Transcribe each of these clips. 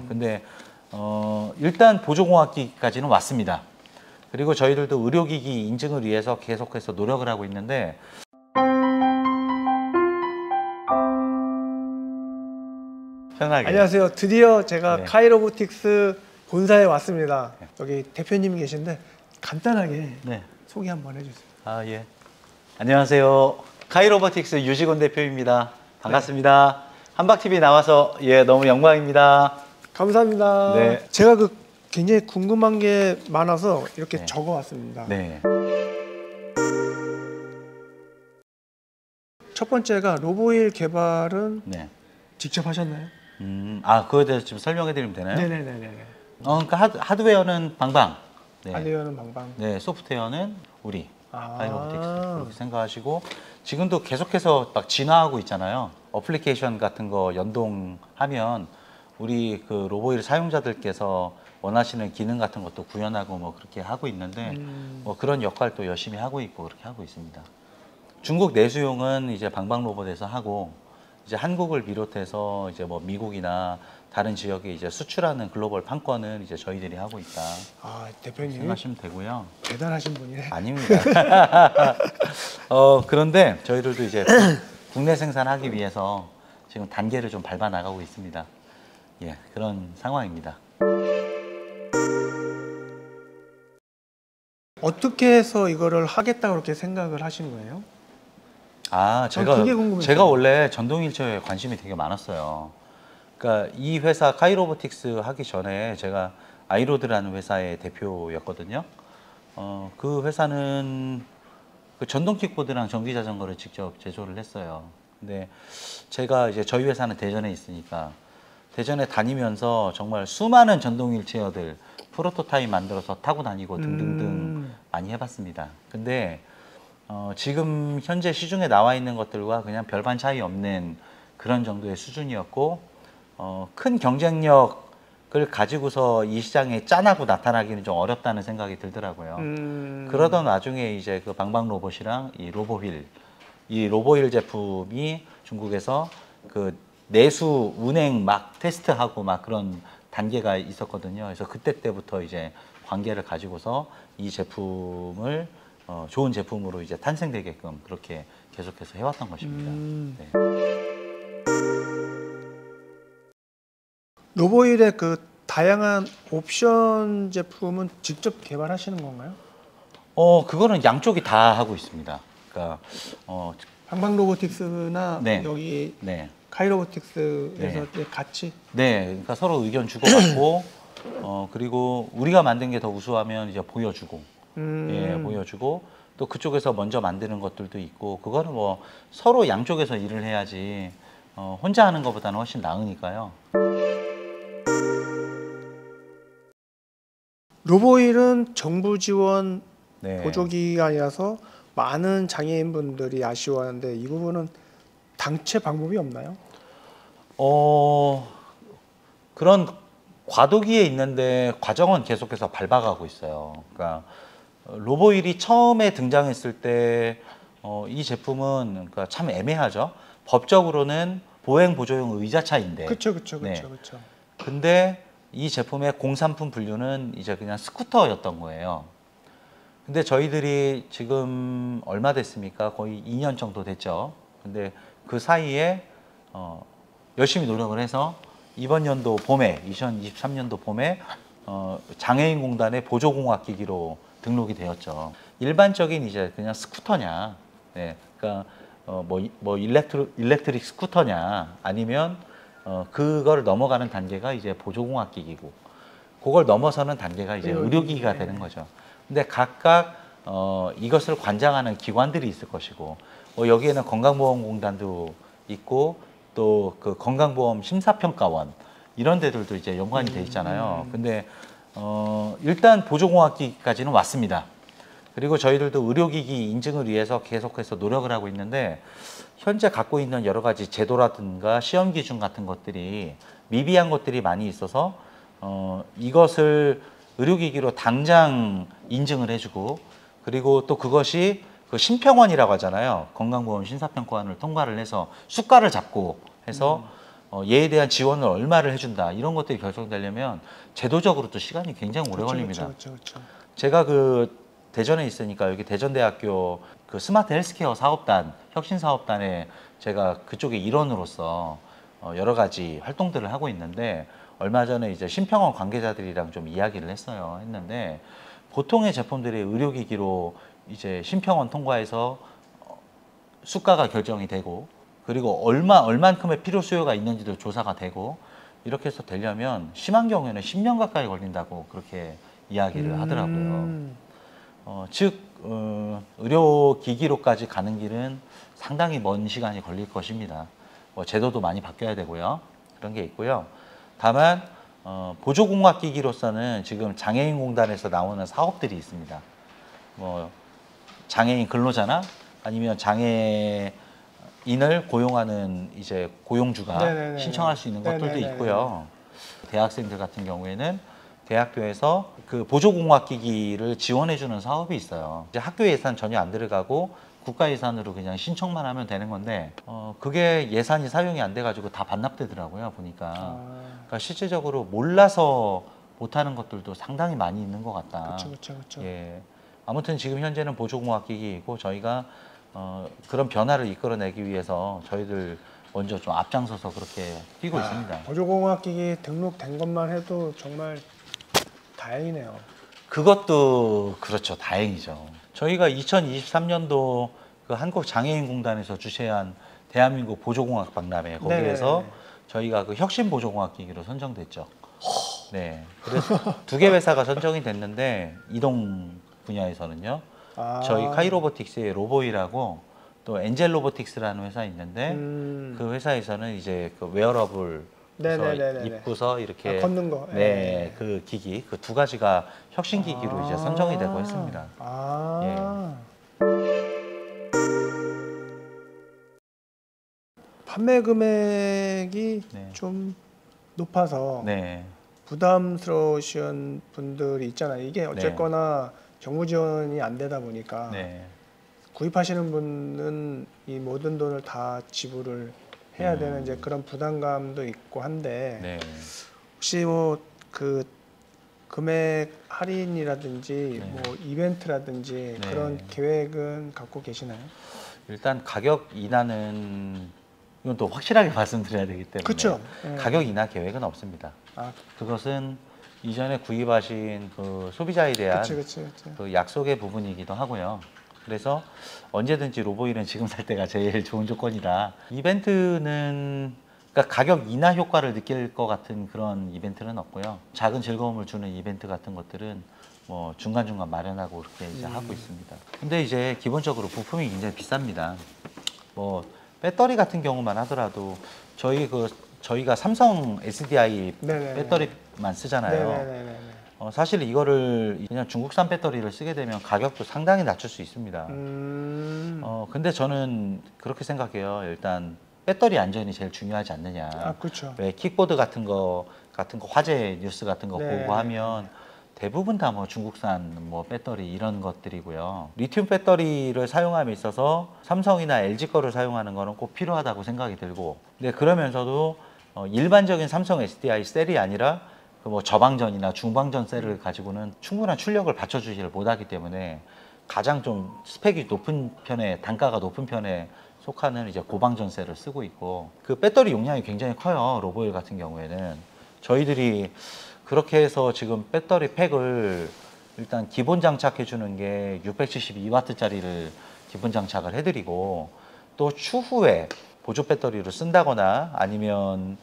근데 일단 보조공학기까지는 왔습니다. 그리고 저희들도 의료기기 인증을 위해서 계속해서 노력을 하고 있는데 편하게. 안녕하세요. 드디어 제가 네. 카이로보틱스 본사에 왔습니다. 여기 대표님이 계신데 간단하게 네. 소개 한번 해주세요. 아, 예. 안녕하세요. 카이로보틱스 유식원 대표입니다. 반갑습니다. 한박TV 나와서 너무 영광입니다. 감사합니다. 네. 제가 굉장히 궁금한 게 많아서 이렇게 네. 적어왔습니다. 네. 첫 번째가 로보일 개발은 네. 직접 하셨나요? 그거에 대해서 좀 설명해 드리면 되나요? 네네네네. 그러니까 하드웨어는 방방. 네. 하드웨어는 방방. 네, 소프트웨어는 우리 카이로보틱스 그렇게 생각하시고 지금도 계속해서 막 진화하고 있잖아요. 어플리케이션 같은 거 연동하면 우리 그 로보일 사용자들께서 원하시는 기능 같은 것도 구현하고 뭐 그렇게 하고 있는데 뭐 그런 역할도 열심히 하고 있고 그렇게 하고 있습니다. 중국 내수용은 이제 방방 로봇에서 하고 이제 한국을 비롯해서 이제 뭐 미국이나 다른 지역에 이제 수출하는 글로벌 판권은 이제 저희들이 하고 있다. 아, 대표님 생각하시면 되고요. 대단하신 분이네. 아닙니다. 그런데 저희들도 이제 국내 생산하기 위해서 지금 단계를 좀 밟아 나가고 있습니다. 예, 그런 상황입니다. 어떻게 해서 이거를 하겠다고 그렇게 생각을 하신 거예요? 그게 궁금했어요. 제가 원래 전동일체에 관심이 되게 많았어요. 그러니까 이 회사 카이로보틱스 하기 전에 제가 아이로드라는 회사의 대표였거든요. 그 회사는 그 전동 킥보드랑 전기 자전거를 직접 제조를 했어요. 근데 제가 이제 저희 회사는 대전에 있으니까 대전에 다니면서 정말 수많은 전동 휠체어들 프로토타입 만들어서 타고 다니고 등등등 많이 해봤습니다. 근데 지금 현재 시중에 나와 있는 것들과 그냥 별반 차이 없는 그런 정도의 수준이었고 큰 경쟁력을 가지고서 이 시장에 짠하고 나타나기는 좀 어렵다는 생각이 들더라고요. 그러던 와중에 이제 그 방방 로봇이랑 이 로보휠 제품이 중국에서 그 내수 운행 막 테스트하고 막 그런 단계가 있었거든요. 그래서 그때 때부터 이제 관계를 가지고서 이 제품을 좋은 제품으로 이제 탄생되게끔 그렇게 계속해서 해왔던 것입니다. 네. 로보일의 그 다양한 옵션 제품은 직접 개발하시는 건가요? 그거는 양쪽이 다 하고 있습니다. 그러니까 방방 로보틱스나 네. 여기 네. 카이로보틱스에서 네. 같이. 네, 그러니까 서로 의견 주고받고 그리고 우리가 만든 게 더 우수하면 이제 보여주고 보여주고 또 그쪽에서 먼저 만드는 것들도 있고 그거는 뭐 서로 양쪽에서 일을 해야지 혼자 하는 것보다는 훨씬 나으니까요. 로보일은 정부 지원 네. 보조기관이라서 많은 장애인분들이 아쉬워하는데 이 부분은 당최 방법이 없나요? 그런 과도기에 있는데 과정은 계속해서 밟아가고 있어요. 그러니까 로보일이 처음에 등장했을 때 이 제품은 그러니까 참 애매하죠. 법적으로는 보행 보조용 의자차인데. 그렇죠. 네. 근데 이 제품의 공산품 분류는 이제 그냥 스쿠터였던 거예요. 근데 저희들이 지금 얼마 됐습니까? 거의 2년 정도 됐죠. 근데 그 사이에 열심히 노력을 해서 이번 연도 봄에 2023년도 봄에 장애인공단의 보조공학기기로 등록이 되었죠. 일반적인 이제 그냥 스쿠터냐, 네, 그러니까 뭐 일렉트릭 스쿠터냐, 아니면 그걸 넘어가는 단계가 이제 보조공학기기고, 그걸 넘어서는 단계가 이제 의료기기가 되는 거죠. 근데 각각 이것을 관장하는 기관들이 있을 것이고, 여기에는 건강보험공단도 있고 또 그 건강보험 심사평가원 이런 데들도 이제 연관이 돼 있잖아요. 근데 일단 보조공학기까지는 왔습니다. 그리고 저희들도 의료기기 인증을 위해서 계속해서 노력을 하고 있는데 현재 갖고 있는 여러 가지 제도라든가 시험 기준 같은 것들이 미비한 것들이 많이 있어서 이것을 의료기기로 당장 인증을 해주고 그리고 또 그것이 그 심평원이라고 하잖아요. 건강보험 심사평가원을 통과를 해서 수가를 잡고 해서 얘에 대한 지원을 얼마를 해준다 이런 것들이 결정되려면 제도적으로 또 시간이 굉장히 오래 걸립니다. 그렇죠. 제가 그 대전에 있으니까 여기 대전대학교 그 스마트 헬스케어 사업단 혁신 사업단에 제가 그쪽의 일원으로서 여러 가지 활동들을 하고 있는데 얼마 전에 이제 심평원 관계자들이랑 좀 이야기를 했는데 보통의 제품들이 의료기기로 이제 심평원 통과해서 수가가 결정이 되고 그리고 얼만큼의 필요 수요가 있는지도 조사가 되고 이렇게 해서 되려면 심한 경우에는 10년 가까이 걸린다고 그렇게 이야기를 하더라고요. 즉 의료기기로까지 가는 길은 상당히 먼 시간이 걸릴 것입니다. 제도도 많이 바뀌어야 되고요. 그런 게 있고요. 다만 보조공학기기로서는 지금 장애인공단에서 나오는 사업들이 있습니다. 장애인 근로자나 아니면 장애인을 고용하는 이제 고용주가 네네네네. 신청할 수 있는 것들도 네네네네. 있고요. 대학생들 같은 경우에는 대학교에서 그 보조공학기기를 지원해주는 사업이 있어요. 이제 학교 예산 전혀 안 들어가고 국가 예산으로 그냥 신청만 하면 되는 건데 그게 예산이 사용이 안 돼가지고 다 반납되더라고요 보니까. 그러니까 실질적으로 몰라서 못하는 것들도 상당히 많이 있는 것 같다. 그렇죠. 예. 아무튼 지금 현재는 보조공학기기이고 저희가 그런 변화를 이끌어내기 위해서 저희들 먼저 좀 앞장서서 그렇게 뛰고 있습니다. 보조공학기기 등록된 것만 해도 정말 다행이네요. 그것도 그렇죠. 다행이죠. 저희가 2023년도 그 한국장애인공단에서 주최한 대한민국 보조공학 박람회 거기에서 네네네. 저희가 그 혁신 보조공학기기로 선정됐죠. 네. 그래서 2개 회사가 선정이 됐는데 이동 분야에서는요. 저희 카이로보틱스의 로보이라고 또 엔젤 로보틱스라는 회사 있는데 그 회사에서는 이제 그 웨어러블 네네네네. 입고서 이렇게 걷는 거. 네, 그 기기 그 2가지가 혁신 기기로 이제 선정이 되고 했습니다. 판매 금액이 네. 좀 높아서 네. 부담스러우신 분들이 있잖아요. 이게 어쨌거나 정부 지원이 안 되다 보니까 네. 구입하시는 분은 이 모든 돈을 다 지불을 해야 되는 이제 그런 부담감도 있고 한데 네. 혹시 뭐 그 금액 할인이라든지 네. 뭐 이벤트라든지 네. 그런 계획은 갖고 계시나요? 일단 가격 인하는 이건 또 확실하게 말씀드려야 되기 때문에 그쵸. 가격 인하 계획은 없습니다. 그것은 이전에 구입하신 그 소비자에 대한 그치. 그 약속의 부분이기도 하고요. 그래서 언제든지 로보일은 지금 살 때가 제일 좋은 조건이다. 이벤트는 그러니까 가격 인하 효과를 느낄 것 같은 그런 이벤트는 없고요. 작은 즐거움을 주는 이벤트 같은 것들은 뭐 중간중간 마련하고 그렇게 이제 하고 있습니다. 근데 이제 기본적으로 부품이 굉장히 비쌉니다. 뭐 배터리 같은 경우만 하더라도 저희가 삼성 SDI 네네네. 배터리만 쓰잖아요. 네네네네. 사실 이거를 그냥 중국산 배터리를 쓰게 되면 가격도 상당히 낮출 수 있습니다. 근데 저는 그렇게 생각해요. 일단 배터리 안전이 제일 중요하지 않느냐. 그렇죠. 왜 킥보드 같은 거 화재 뉴스 같은 거 네. 보고 하면 대부분 다 뭐 중국산 뭐 배터리 이런 것들이고요. 리튬 배터리를 사용함에 있어서 삼성이나 LG 거를 사용하는 거는 꼭 필요하다고 생각이 들고, 근데 그러면서도 일반적인 삼성 SDI 셀이 아니라 그 뭐 저방전이나 중방전 셀을 가지고는 충분한 출력을 받쳐주지를 못하기 때문에 가장 좀 스펙이 높은 편에 단가가 높은 편에 속하는 이제 고방전 셀을 쓰고 있고, 그 배터리 용량이 굉장히 커요. 로보일 같은 경우에는 저희들이 그렇게 해서 지금 배터리 팩을 일단 기본 장착해 주는 게 672W짜리를 기본 장착을 해드리고, 또 추후에 보조 배터리를 쓴다거나 아니면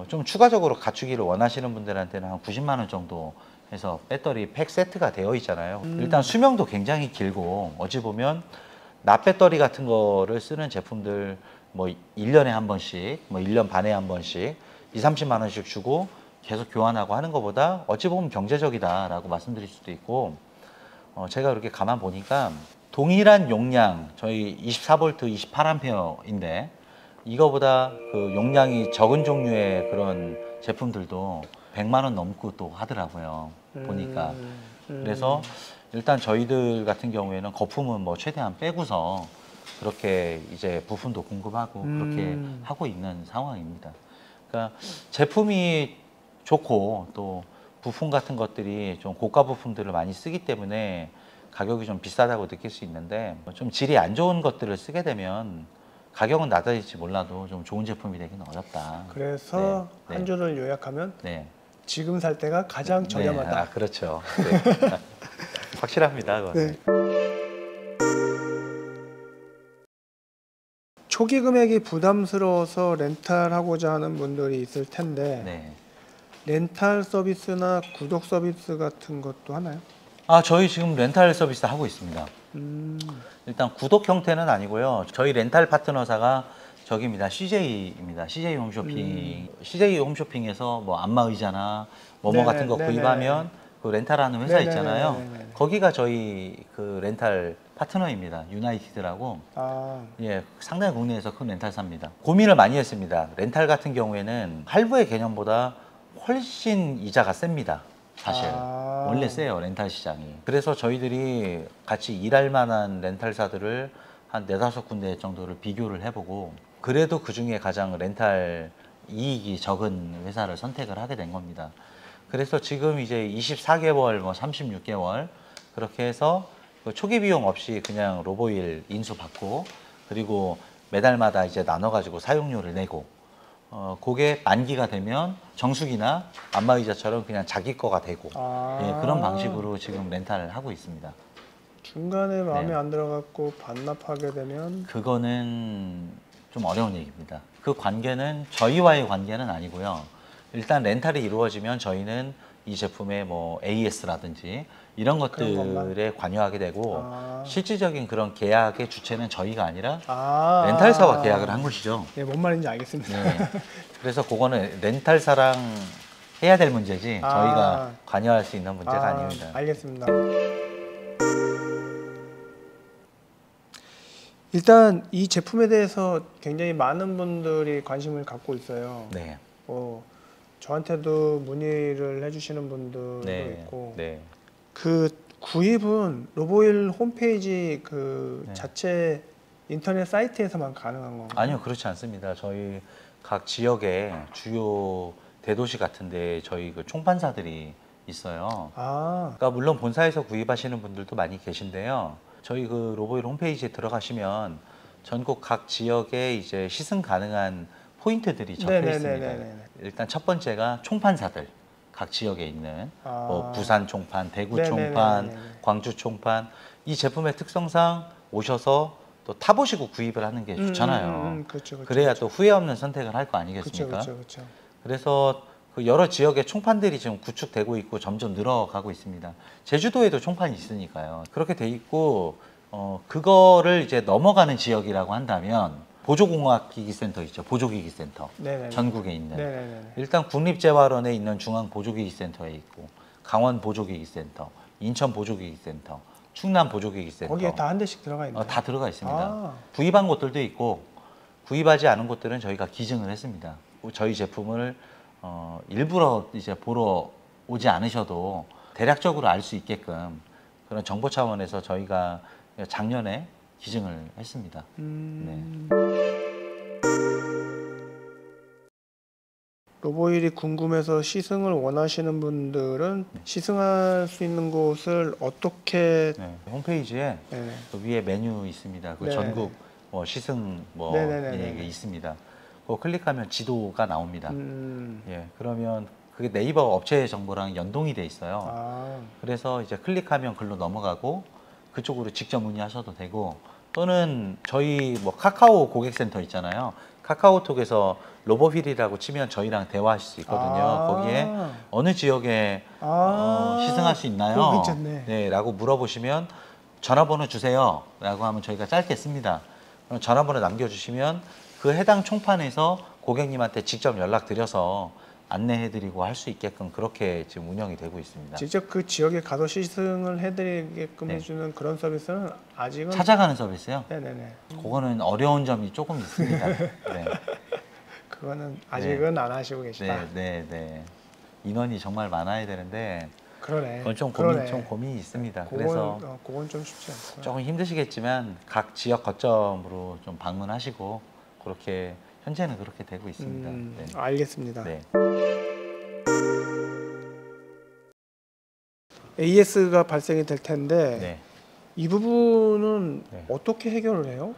좀 추가적으로 갖추기를 원하시는 분들한테는 한 90만 원 정도 해서 배터리 팩 세트가 되어 있잖아요. 일단 수명도 굉장히 길고, 어찌 보면 납 배터리 같은 거를 쓰는 제품들 뭐 1년에 한 번씩, 뭐 1년 반에 한 번씩 20-30만 원씩 주고 계속 교환하고 하는 것보다 어찌 보면 경제적이다라고 말씀드릴 수도 있고, 제가 그렇게 가만 보니까 동일한 용량, 저희 24V 28A인데 이거보다 그 용량이 적은 종류의 그런 제품들도 100만 원 넘고 또 하더라고요. 보니까. 그래서 일단 저희들 같은 경우에는 거품은 뭐 최대한 빼고서 그렇게 이제 부품도 공급하고 그렇게 하고 있는 상황입니다. 그러니까 제품이 좋고 또 부품 같은 것들이 좀 고가 부품들을 많이 쓰기 때문에 가격이 좀 비싸다고 느낄 수 있는데 좀 질이 안 좋은 것들을 쓰게 되면 가격은 낮아질지 몰라도 좀 좋은 제품이 되기는 어렵다. 그래서 네, 한 줄을 요약하면 네. 지금 살 때가 가장 저렴하다. 네, 아, 그렇죠. 네. 확실합니다. 그건. 네. 초기 금액이 부담스러워서 렌탈하고자 하는 분들이 있을 텐데 네. 렌탈 서비스나 구독 서비스 같은 것도 하나요? 아, 저희 지금 렌탈 서비스 하고 있습니다. 음, 일단 구독 형태는 아니고요. 저희 렌탈 파트너사가 저기입니다. CJ입니다. CJ 홈쇼핑. CJ 홈쇼핑에서 뭐 안마의자나 뭐뭐 같은 거 네네, 구입하면 그 렌탈하는 회사 네네네네네. 있잖아요. 거기가 저희 그 렌탈 파트너입니다. 유나이티드라고. 아, 예, 상당히 국내에서 큰 렌탈사입니다. 고민을 많이 했습니다. 렌탈 같은 경우에는 할부의 개념보다 훨씬 이자가 셉니다. 사실. 아. 원래 세요, 렌탈 시장이. 그래서 저희들이 같이 일할 만한 렌탈사들을 한 네다섯 군데 정도를 비교를 해보고 그래도 그 중에 가장 렌탈 이익이 적은 회사를 선택을 하게 된 겁니다. 그래서 지금 이제 24개월, 뭐 36개월 그렇게 해서 그 초기 비용 없이 그냥 로보일 인수 받고 그리고 매달마다 이제 나눠가지고 사용료를 내고 그게 만기가 되면 정수기나 안마의자처럼 그냥 자기 거가 되고 아. 예, 그런 방식으로 지금 렌탈을 하고 있습니다. 중간에 마음에 네. 안 들어갖고 반납하게 되면 그거는 좀 어려운 얘기입니다. 그 관계는 저희와의 관계는 아니고요. 일단 렌탈이 이루어지면 저희는 이 제품의 뭐 AS라든지 이런 그런 것만? 것들에 관여하게 되고 아. 실질적인 그런 계약의 주체는 저희가 아니라 아. 렌탈사와 계약을 한 것이죠. 네, 뭔 말인지 알겠습니다. 네. 그래서 그거는 렌탈사랑 해야 될 문제지 아. 저희가 관여할 수 있는 문제가 아닙니다. 알겠습니다. 일단 이 제품에 대해서 굉장히 많은 분들이 관심을 갖고 있어요. 네. 저한테도 문의를 해주시는 분들도 네. 있고 네. 그 구입은 로보일 홈페이지 그 네. 자체 인터넷 사이트에서만 가능한 건가요? 아니요, 그렇지 않습니다. 저희 각 지역에 주요 대도시 같은데 저희 그 총판사들이 있어요. 아, 그러니까 물론 본사에서 구입하시는 분들도 많이 계신데요. 저희 그 로보일 홈페이지에 들어가시면 전국 각 지역에 이제 시승 가능한 포인트들이 적혀 있습니다. 네네네네네. 일단 첫 번째가 총판사들, 각 지역에 있는 아. 뭐 부산 총판, 대구 네네네네네. 총판, 광주 총판. 이 제품의 특성상 오셔서 또 타보시고 구입을 하는 게 좋잖아요. 그렇죠, 그렇죠. 그래야 또 후회 없는 선택을 할 거 그렇죠, 아니겠습니까? 그렇죠, 그렇죠. 그래서 그 여러 지역의 총판들이 지금 구축되고 있고 점점 늘어가고 있습니다. 제주도에도 총판이 있으니까요. 그렇게 돼 있고 그거를 이제 넘어가는 지역이라고 한다면 보조공학기기센터 있죠. 보조기기센터. 네네네. 전국에 있는. 네네네. 일단 국립재활원에 있는 중앙보조기기센터에 있고 강원 보조기기센터, 인천 보조기기센터, 충남 보조기기센터. 거기에 다 한 대씩 들어가 있나요? 다 들어가 있습니다. 아. 구입한 곳들도 있고 구입하지 않은 곳들은 저희가 기증을 했습니다. 저희 제품을 일부러 이제 보러 오지 않으셔도 대략적으로 알 수 있게끔 그런 정보 차원에서 저희가 작년에 기증을 했습니다. 로보일이 궁금해서 시승을 원하시는 분들은 시승할 수 있는 곳을 어떻게 네, 홈페이지에 네. 그 위에 메뉴 있습니다. 그 네. 전국 뭐 시승 뭐 네네네네. 이게 있습니다. 그거 클릭하면 지도가 나옵니다. 음. 예, 그러면 그게 네이버 업체 정보랑 연동이 돼 있어요. 아. 그래서 이제 클릭하면 글로 넘어가고 그쪽으로 직접 문의하셔도 되고 또는 저희 뭐 카카오 고객센터 있잖아요. 카카오톡에서 로보휠이라고 치면 저희랑 대화하실 수 있거든요. 아. 거기에 어느 지역에 시승할 수 있나요? 그거 괜찮네. 네, 라고 물어보시면 전화번호 주세요. 라고 하면 저희가 짧게 씁니다. 그럼 전화번호 남겨주시면 그 해당 총판에서 고객님한테 직접 연락드려서 안내해드리고 할 수 있게끔 그렇게 지금 운영이 되고 있습니다. 직접 그 지역에 가서 시승을 해드리게끔 네. 해주는 그런 서비스는 아직은 찾아가는 서비스요? 네네네. 그거는 어려운 점이 조금 있습니다. 네. 그거는 아직은 안 하시고 계시다. 네. 인원이 정말 많아야 되는데 그러네. 그건 좀 그러네. 고민이 있습니다. 그건, 그래서 그건 좀 쉽지 않고. 조금 힘드시겠지만 각 지역 거점으로 좀 방문하시고 그렇게 현재는 그렇게 되고 있습니다. 네. 알겠습니다. 네. AS가 발생이 될 텐데 네. 이 부분은 네. 어떻게 해결을 해요?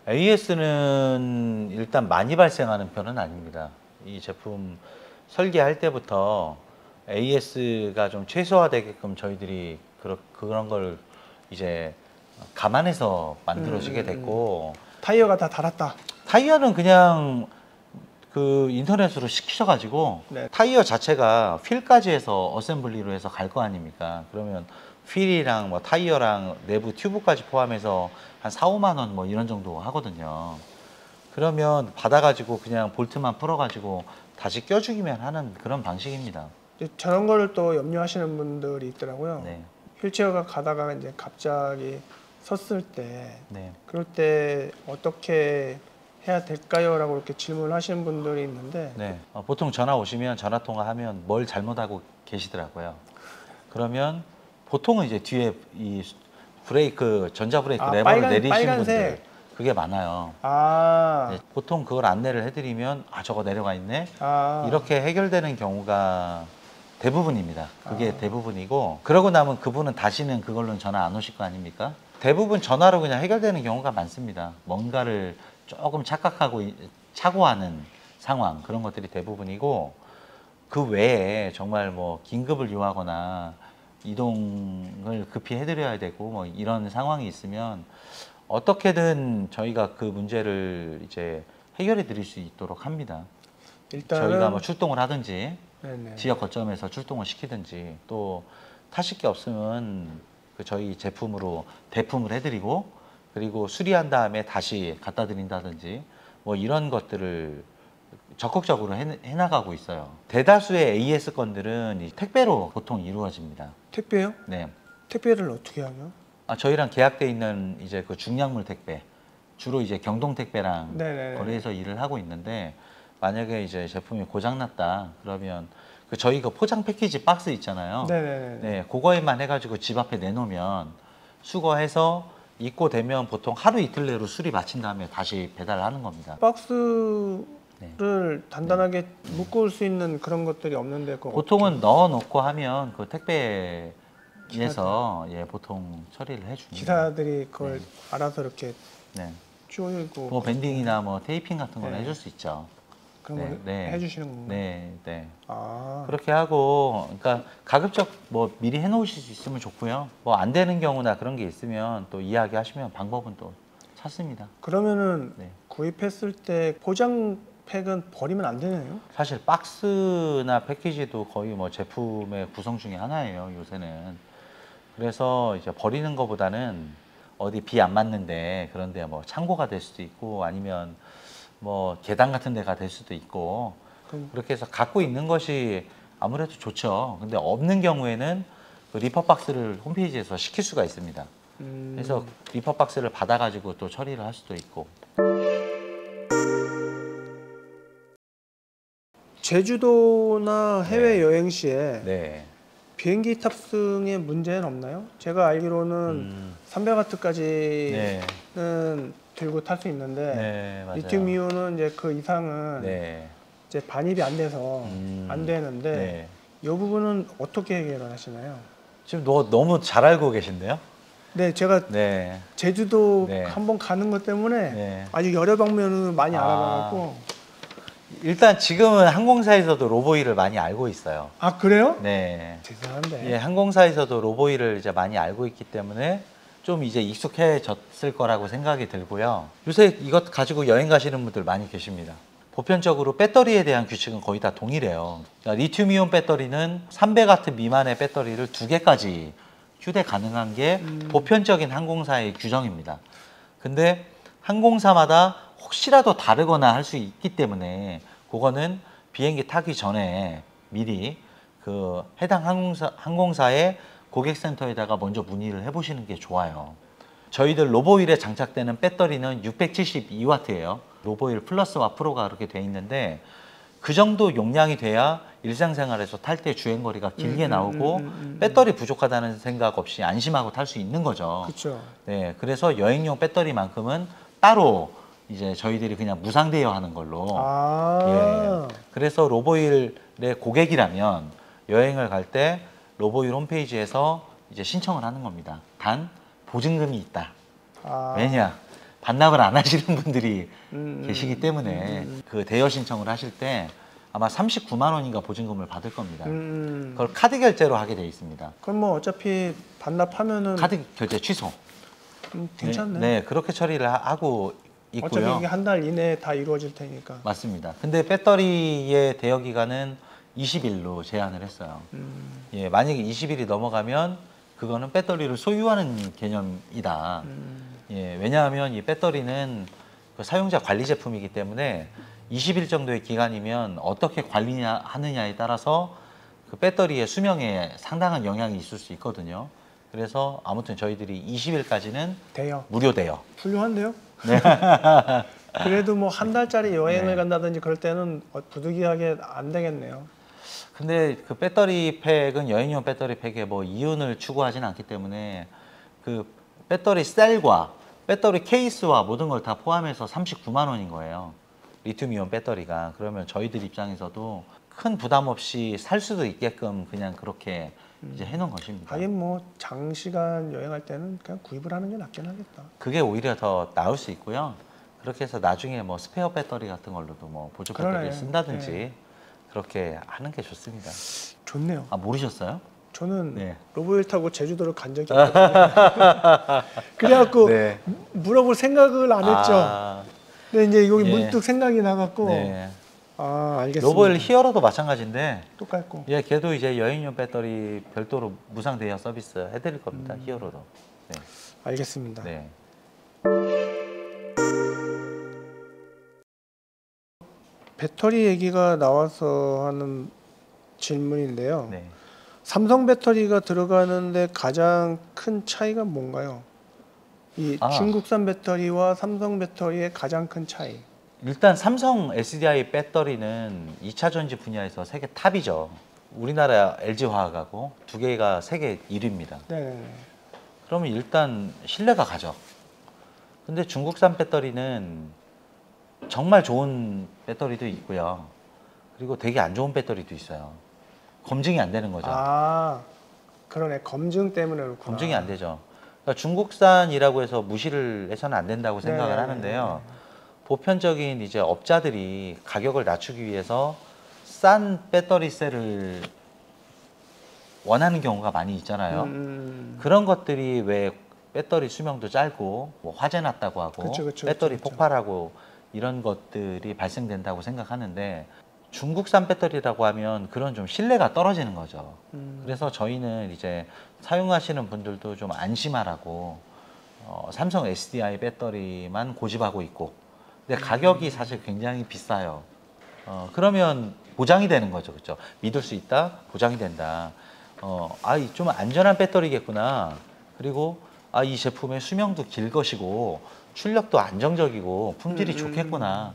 AS는 일단 많이 발생하는 편은 아닙니다. 이 제품 설계할 때부터 AS가 좀 최소화되게끔 저희들이 그런 걸 이제 감안해서 만들어지게 됐고, 타이어가 다 닳았다. 타이어는 그냥 그 인터넷으로 시키셔가지고 네. 타이어 자체가 휠까지 해서 어셈블리로 해서 갈 거 아닙니까? 그러면 휠이랑 뭐 타이어랑 내부 튜브까지 포함해서 한 4, 5만 원 뭐 이런 정도 하거든요. 그러면 받아가지고 그냥 볼트만 풀어가지고 다시 껴주기만 하는 그런 방식입니다. 이제 저런 거를 또 염려하시는 분들이 있더라고요. 네, 휠체어가 가다가 이제 갑자기 섰을 때 네, 그럴 때 어떻게 해야 될까요? 라고 이렇게 질문하시는 분들이 있는데 네. 보통 전화 오시면 전화 통화하면 뭘 잘못하고 계시더라고요. 그러면 보통은 이제 뒤에 이 브레이크, 전자 브레이크 레버를 내리시는 빨간색. 분들 그게 많아요. 아, 네, 보통 그걸 안내를 해드리면 저거 내려가 있네 아, 이렇게 해결되는 경우가 대부분입니다. 그게 대부분이고, 그러고 나면 그분은 다시는 그걸로는 전화 안 오실 거 아닙니까? 대부분 전화로 그냥 해결되는 경우가 많습니다. 뭔가를 조금 착각하고 착오하는 상황, 그런 것들이 대부분이고, 그 외에 정말 뭐 긴급을 요하거나 이동을 급히 해드려야 되고 뭐 이런 상황이 있으면 어떻게든 저희가 그 문제를 이제 해결해 드릴 수 있도록 합니다. 일단은 저희가 뭐 출동을 하든지 네네. 지역 거점에서 출동을 시키든지, 또 타실 게 없으면 그 저희 제품으로 대품을 해드리고, 그리고 수리한 다음에 다시 갖다 드린다든지 뭐 이런 것들을 적극적으로 해나가고 있어요. 대다수의 AS 건들은 이 택배로 보통 이루어집니다. 택배요? 네. 택배를 어떻게 하죠? 저희랑 계약돼 있는 이제 그 중량물 택배, 주로 이제 경동 택배랑 네네네. 거래해서 일을 하고 있는데, 만약에 이제 제품이 고장났다 그러면 그 저희 그 포장 패키지 박스 있잖아요. 네네네. 네, 그거에만 해가지고 집 앞에 내놓으면 수거해서 입고되면 보통 하루 이틀 내로 수리 마친 다음에 다시 배달하는 겁니다. 박스를 네. 단단하게 묶을 수 있는 그런 것들이 없는데 그거 보통은 넣어놓고 하면 그 택배에서 보통 처리를 해줍니다. 기사들이 그걸 알아서 이렇게 네. 쪼이고 뭐 밴딩이나 뭐 테이핑 같은 걸 네. 해줄 수 있죠. 그런 걸 네. 해주시는 건가요? 네, 네. 아, 그렇게 하고, 그러니까 가급적 뭐 미리 해놓으실 수 있으면 좋고요. 뭐 안 되는 경우나 그런 게 있으면 또 이야기하시면 방법은 또 찾습니다. 그러면은 네. 구입했을 때 포장팩은 버리면 안 되네요? 사실 박스나 패키지도 거의 뭐 제품의 구성 중에 하나예요, 요새는. 그래서 이제 버리는 것보다는 어디 비 안 맞는데 그런데 뭐 창고가 될 수도 있고, 아니면 뭐 계단 같은 데가 될 수도 있고, 그럼 그렇게 해서 갖고 있는 것이 아무래도 좋죠. 근데 없는 경우에는 그 리퍼 박스를 홈페이지에서 시킬 수가 있습니다. 그래서 리퍼 박스를 받아가지고 또 처리를 할 수도 있고. 제주도나 해외 여행 시에 네. 비행기 탑승에 문제는 없나요? 제가 알기로는 300W까지는 네. 들고 탈 수 있는데 네, 맞아요. 리튬 이온은 이제 그 이상은 네. 이제 반입이 안 돼서 안 되는데 네. 이 부분은 어떻게 해결을 하시나요? 지금 너무 잘 알고 계신데요? 네, 제가 네. 제주도 네. 한번 가는 것 때문에 네. 아주 여러 방면을 많이 아. 알아봐갖고. 일단 지금은 항공사에서도 로보이를 많이 알고 있어요. 아, 그래요? 네. 죄송한데. 예, 항공사에서도 로보이를 이제 많이 알고 있기 때문에 좀 이제 익숙해졌을 거라고 생각이 들고요. 요새 이것 가지고 여행 가시는 분들 많이 계십니다. 보편적으로 배터리에 대한 규칙은 거의 다 동일해요. 그러니까 리튬이온 배터리는 300W 미만의 배터리를 2개까지 휴대 가능한 게 보편적인 항공사의 규정입니다. 근데 항공사마다 혹시라도 다르거나 할 수 있기 때문에 그거는 비행기 타기 전에 미리 그 해당 항공사의 고객센터에다가 먼저 문의를 해보시는 게 좋아요. 저희들 로보휠에 장착되는 배터리는 672W예요. 로보휠 플러스와 프로가 그렇게 돼 있는데 그 정도 용량이 돼야 일상생활에서 탈 때 주행거리가 길게 나오고 배터리 부족하다는 생각 없이 안심하고 탈 수 있는 거죠. 그렇죠. 네, 그래서 여행용 배터리만큼은 따로 이제 저희들이 그냥 무상 대여하는 걸로. 아, 예. 그래서 로보일의 고객이라면 여행을 갈 때 로보일 홈페이지에서 이제 신청을 하는 겁니다. 단 보증금이 있다. 아. 왜냐? 반납을 안 하시는 분들이 음, 계시기 때문에 그 대여 신청을 하실 때 아마 39만 원인가 보증금을 받을 겁니다. 그걸 카드 결제로 하게 돼 있습니다. 그럼 뭐 어차피 반납하면은 카드 결제 취소. 괜찮네. 네, 그렇게 처리를 하고 어차피 있고요. 이게 한 달 이내에 다 이루어질 테니까. 맞습니다. 근데 배터리의 대여 기간은 20일로 제한을 했어요. 예, 만약에 20일이 넘어가면 그거는 배터리를 소유하는 개념이다. 예, 왜냐하면 이 배터리는 그 사용자 관리 제품이기 때문에 20일 정도의 기간이면 어떻게 관리하느냐에 따라서 그 배터리의 수명에 상당한 영향이 있을 수 있거든요. 그래서 아무튼 저희들이 20일까지는 돼요. 무료 대여. 훌륭한데요? 그래도 뭐 한 달짜리 여행을 네. 간다든지 그럴 때는 부득이하게 안 되겠네요. 근데 그 배터리 팩은 여행용 배터리 팩에 뭐 이윤을 추구하진 않기 때문에 그 배터리 셀과 배터리 케이스와 모든 걸 다 포함해서 39만 원인 거예요. 리튬이온 배터리가. 그러면 저희들 입장에서도 큰 부담 없이 살 수도 있게끔 그냥 그렇게 이제 해놓은 것입니다. 하긴 뭐 장시간 여행할 때는 그냥 구입을 하는 게 낫긴 하겠다. 그게 오히려 더 나을 수 있고요. 그렇게 해서 나중에 뭐 스페어 배터리 같은 걸로도 뭐 보조 배터리를 그러네. 쓴다든지 네. 그렇게 하는 게 좋습니다. 좋네요. 아, 모르셨어요? 저는 네. 로보일 타고 제주도를 간 적이 없거든요. 그래갖고 네. 물어볼 생각을 안 했죠. 아, 근데 이제 여기 예. 문득 생각이 나갖고 네. 아 알겠습니다. 로보일 히어로도 마찬가지인데 똑같고. 예, 걔도 이제 여행용 배터리 별도로 무상 대여 서비스 해드릴 겁니다. 히어로도. 네. 알겠습니다. 네. 배터리 얘기가 나와서 하는 질문인데요. 네. 삼성 배터리가 들어가는데 가장 큰 차이가 뭔가요? 이 아. 중국산 배터리와 삼성 배터리의 가장 큰 차이. 일단 삼성 SDI 배터리는 2차 전지 분야에서 세계 탑이죠. 우리나라 LG화학하고 두 개가 세계 1위입니다. 네. 그러면 일단 신뢰가 가죠. 근데 중국산 배터리는 정말 좋은 배터리도 있고요. 그리고 되게 안 좋은 배터리도 있어요. 검증이 안 되는 거죠. 아 그러네. 검증 때문에 그렇구나. 검증이 안 되죠. 그러니까 중국산이라고 해서 무시를 해서는 안 된다고 생각을 네. 하는데요. 보편적인 이제 업자들이 가격을 낮추기 위해서 싼 배터리 셀을 원하는 경우가 많이 있잖아요. 그런 것들이 왜 배터리 수명도 짧고 뭐 화재 났다고 하고 그쵸, 배터리 그쵸. 폭발하고 이런 것들이 발생된다고 생각하는데 중국산 배터리라고 하면 그런 좀 신뢰가 떨어지는 거죠. 그래서 저희는 이제 사용하시는 분들도 좀 안심하라고 삼성 SDI 배터리만 고집하고 있고 근데 가격이 사실 굉장히 비싸요. 그러면 보장이 되는 거죠. 그렇죠? 믿을 수 있다? 보장이 된다. 좀 안전한 배터리겠구나. 그리고 이 제품의 수명도 길 것이고 출력도 안정적이고 품질이 좋겠구나.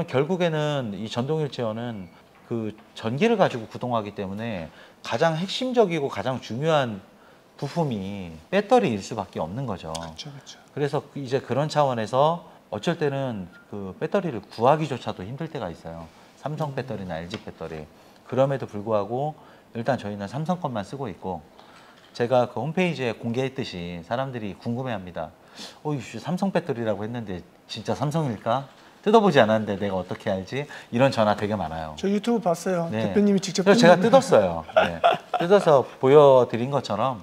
결국에는 이 전동일체어는 그 전기를 가지고 구동하기 때문에 가장 핵심적이고 가장 중요한 부품이 배터리일 수밖에 없는 거죠. 그렇죠. 그래서 이제 그런 차원에서 어쩔 때는 그 배터리를 구하기조차도 힘들 때가 있어요. 삼성 배터리나 LG 배터리. 그럼에도 불구하고 일단 저희는 삼성 것만 쓰고 있고 제가 그 홈페이지에 공개했듯이 사람들이 궁금해합니다. 삼성 배터리라고 했는데 진짜 삼성일까? 뜯어보지 않았는데 내가 어떻게 알지? 이런 전화 되게 많아요. 저 유튜브 봤어요. 네. 대표님이 직접. 그래서 제가 뜯는 거. 뜯었어요. 네. 뜯어서 보여드린 것처럼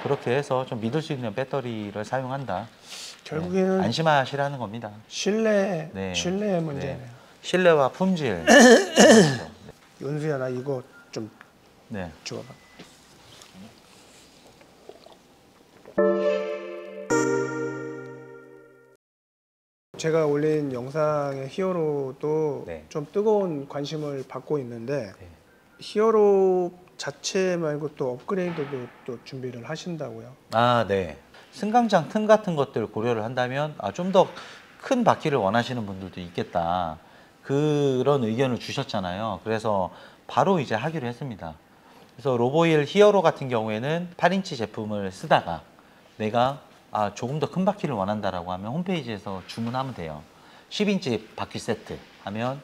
그렇게 해서 좀 믿을 수 있는 배터리를 사용한다. 결국에는 네. 안심하시라는 겁니다. 신뢰의 네. 문제네요. 네. 신뢰와 품질. 그렇죠. 연수야 나 이거 좀 네. 줘봐. 제가 올린 영상의 히어로도 네. 좀 뜨거운 관심을 받고 있는데 네. 히어로 자체 말고 또 업그레이드도 또 준비를 하신다고요? 네. 승강장 틈 같은 것들 고려를 한다면 좀 더 큰 바퀴를 원하시는 분들도 있겠다. 그런 의견을 주셨잖아요. 그래서 바로 이제 하기로 했습니다. 그래서 로보일 히어로 같은 경우에는 8인치 제품을 쓰다가 내가 조금 더 큰 바퀴를 원한다라고 하면 홈페이지에서 주문하면 돼요. 10인치 바퀴 세트 하면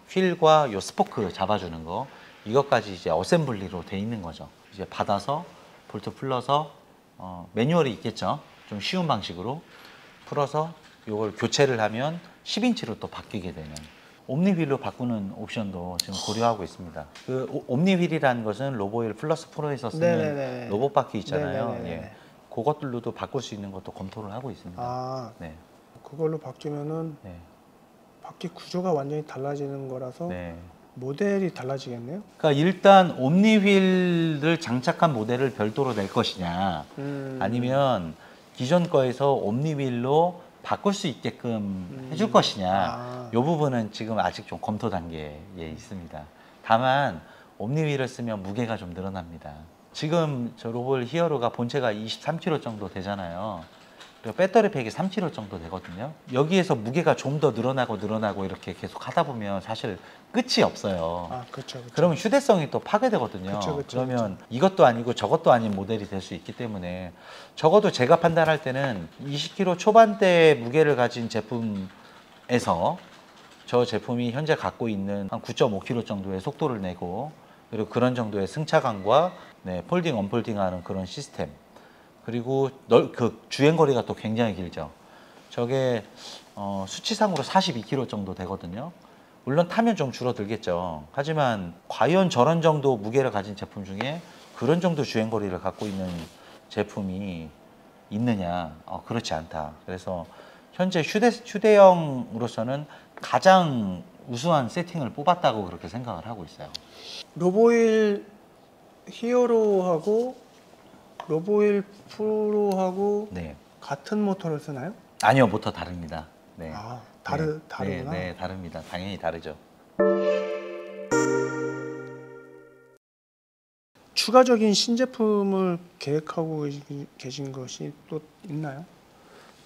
휠과 요 스포크 잡아주는 거 이것까지 이제 어셈블리로 돼 있는 거죠. 이제 받아서 볼트 풀러서 매뉴얼이 있겠죠. 좀 쉬운 방식으로 풀어서 요걸 교체를 하면 10인치로 또 바뀌게 되는 옴니 휠로 바꾸는 옵션도 지금 고려하고 있습니다. 그 옴니 휠이라는 것은 로보일 플러스 프로에서 쓰는 네네네. 로봇 바퀴 있잖아요. 네네네네. 예. 그것들로도 바꿀 수 있는 것도 검토를 하고 있습니다. 아, 네. 그걸로 바뀌면은 네. 바퀴 구조가 완전히 달라지는 거라서 네. 모델이 달라지겠네요. 그러니까 일단 옴니 휠을 장착한 모델을 별도로 낼 것이냐 아니면 기존 거에서 옴니 휠로 바꿀 수 있게끔 해줄 것이냐 아. 이 부분은 지금 아직 좀 검토 단계에 있습니다. 다만 옴니 휠을 쓰면 무게가 좀 늘어납니다. 지금 저 로볼 히어로가 본체가 23kg 정도 되잖아요. 그리고 배터리 팩이 3kg 정도 되거든요. 여기에서 무게가 좀 더 늘어나고 이렇게 계속 하다 보면 사실 끝이 없어요. 아, 그렇죠. 그러면 휴대성이 또 파괴되거든요. 그쵸. 그러면 이것도 아니고 저것도 아닌 모델이 될 수 있기 때문에 적어도 제가 판단할 때는 20kg 초반대 무게를 가진 제품에서 저 제품이 현재 갖고 있는 한 9.5kg 정도의 속도를 내고 그리고 그런 정도의 승차감과 폴딩 언폴딩하는 그런 시스템 그리고 그 주행거리가 또 굉장히 길죠. 저게 수치상으로 42km 정도 되거든요. 물론 타면 좀 줄어들겠죠. 하지만 과연 저런 정도 무게를 가진 제품 중에 그런 정도 주행거리를 갖고 있는 제품이 있느냐? 그렇지 않다. 그래서 현재 휴대용으로서는 가장 우수한 세팅을 뽑았다고 그렇게 생각을 하고 있어요. 로보일 히어로하고 로보일 프로하고 네. 같은 모터를 쓰나요? 아니요, 모터 다릅니다. 네. 아, 네. 다르구나. 네, 다릅니다. 당연히 다르죠. 추가적인 신제품을 계획하고 계신 것이 또 있나요?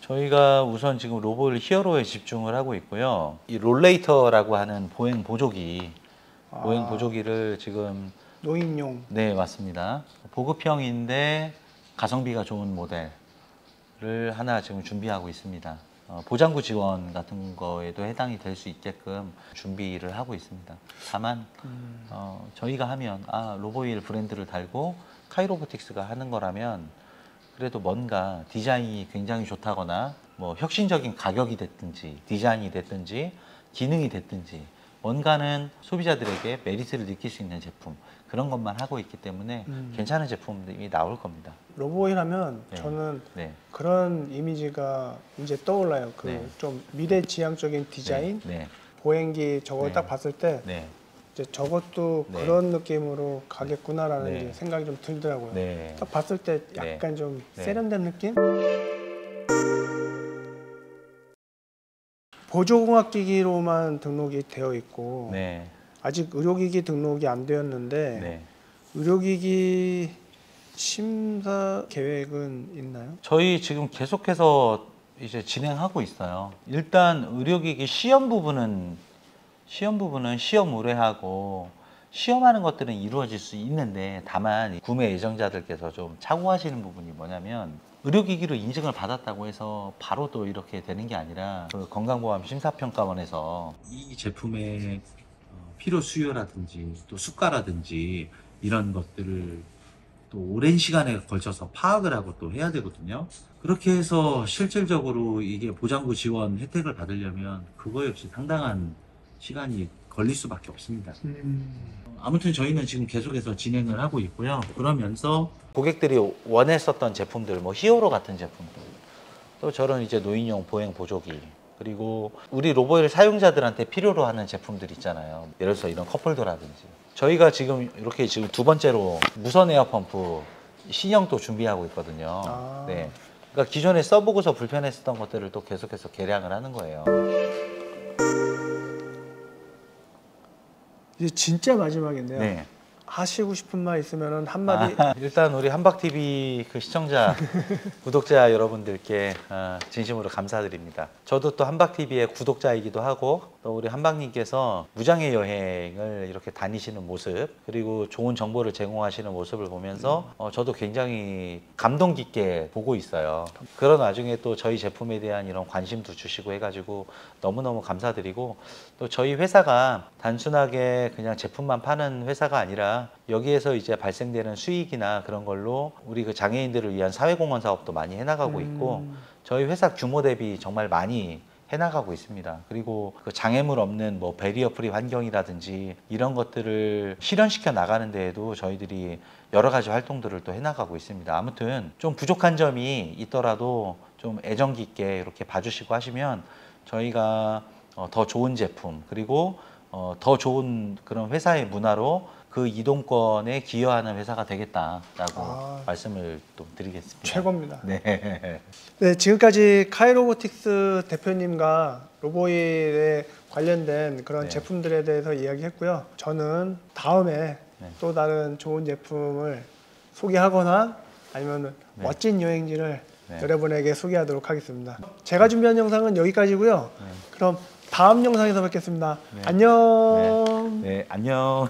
저희가 우선 지금 로보일 히어로에 집중을 하고 있고요. 이 롤레이터라고 하는 보행 보조기를 지금 노인용. 네, 맞습니다. 보급형인데 가성비가 좋은 모델을 하나 지금 준비하고 있습니다. 보장구 지원 같은 거에도 해당이 될 수 있게끔 준비를 하고 있습니다. 다만 저희가 하면 로보일 브랜드를 달고 카이로보틱스가 하는 거라면 그래도 뭔가 디자인이 굉장히 좋다거나 뭐 혁신적인 가격이 됐든지 디자인이 됐든지 기능이 됐든지 뭔가는 소비자들에게 메리트를 느낄 수 있는 제품 그런 것만 하고 있기 때문에 괜찮은 제품들이 나올 겁니다. 로보일 하면 네. 저는 네. 그런 이미지가 이제 떠올라요. 그 네. 좀 미래지향적인 디자인, 네. 보행기 저걸 네. 딱 봤을 때 네. 이제 저것도 네. 그런 느낌으로 가겠구나라는 네. 이제 생각이 좀 들더라고요. 네. 딱 봤을 때 네. 약간 좀 네. 세련된 느낌? 보조공학기기로만 등록이 되어 있고 네. 아직 의료기기 등록이 안 되었는데 네. 의료기기 심사 계획은 있나요? 저희 지금 계속해서 이제 진행하고 있어요. 일단 의료기기 시험 부분은 시험 의뢰하고 시험하는 것들은 이루어질 수 있는데 다만 구매 예정자들께서 좀 착오하시는 부분이 뭐냐면 의료기기로 인증을 받았다고 해서 바로 또 이렇게 되는 게 아니라 그 건강보험 심사평가원에서 이 제품의 필요 수요라든지 또 수가라든지 이런 것들을 또 오랜 시간에 걸쳐서 파악을 하고 또 해야 되거든요. 그렇게 해서 실질적으로 이게 보장구 지원 혜택을 받으려면 그거 역시 상당한 시간이 걸릴 수밖에 없습니다. 아무튼 저희는 지금 계속해서 진행을 하고 있고요. 그러면서 고객들이 원했었던 제품들, 뭐 히어로 같은 제품들, 또 저런 이제 노인용 보행 보조기, 그리고 우리 로보일 사용자들한테 필요로 하는 제품들 있잖아요. 예를 들어서 이런 컵홀더라든지. 저희가 지금 이렇게 지금 두 번째로 무선 에어펌프 신형도 준비하고 있거든요. 아. 네. 그러니까 기존에 써보고서 불편했었던 것들을 또 계속해서 개량을 하는 거예요. 이제 진짜 마지막인데요. 네. 하시고 싶은 말 있으면은 한마디. 일단 우리 한박TV 그 시청자, 구독자 여러분들께 진심으로 감사드립니다. 저도 또 한박TV의 구독자이기도 하고 또 우리 한박님께서 무장의 여행을 이렇게 다니시는 모습 그리고 좋은 정보를 제공하시는 모습을 보면서 저도 굉장히 감동 깊게 보고 있어요. 그런 와중에 또 저희 제품에 대한 이런 관심도 주시고 해가지고 너무너무 감사드리고 또 저희 회사가 단순하게 그냥 제품만 파는 회사가 아니라 여기에서 이제 발생되는 수익이나 그런 걸로 우리 그 장애인들을 위한 사회공헌 사업도 많이 해나가고 있고 저희 회사 규모 대비 정말 많이 해나가고 있습니다. 그리고 그 장애물 없는 뭐 베리어 프리 환경이라든지 이런 것들을 실현시켜 나가는 데에도 저희들이 여러 가지 활동들을 또 해나가고 있습니다. 아무튼 좀 부족한 점이 있더라도 좀 애정 깊게 이렇게 봐주시고 하시면 저희가 더 좋은 제품 그리고 더 좋은 그런 회사의 문화로 그 이동권에 기여하는 회사가 되겠다라고 말씀을 또 드리겠습니다. 최고입니다. 네. 네, 지금까지 카이로보틱스 대표님과 로보일에 관련된 그런 네. 제품들에 대해서 이야기했고요. 저는 다음에 또 다른 좋은 제품을 소개하거나 아니면 멋진 여행지를 여러분에게 소개하도록 하겠습니다. 제가 준비한 영상은 여기까지고요. 그럼 다음 영상에서 뵙겠습니다. 안녕. 네, 안녕.